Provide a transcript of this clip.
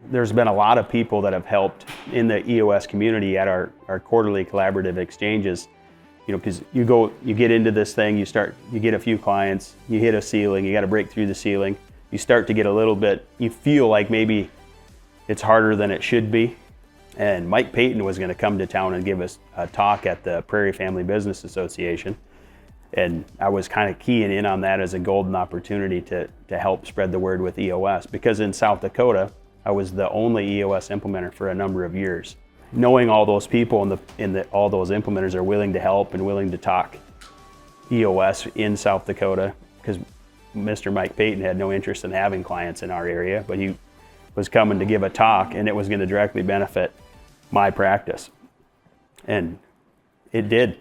there's been a lot of people that have helped in the EOS community at our quarterly collaborative exchanges. Because you get into this thing, you get a few clients, you hit a ceiling, you got to break through the ceiling. You start to get a little bit, you feel like maybe it's harder than it should be. And Mike Payton was going to come to town and give us a talk at the Prairie Family Business Association. And I was kind of keying in on that as a golden opportunity to help spread the word with EOS, because in South Dakota, I was the only EOS implementer for a number of years. Knowing all those people and all those implementers are willing to help and willing to talk EOS in South Dakota, because Mr. Mike Payton had no interest in having clients in our area, but he was coming to give a talk, and it was going to directly benefit my practice. And it did.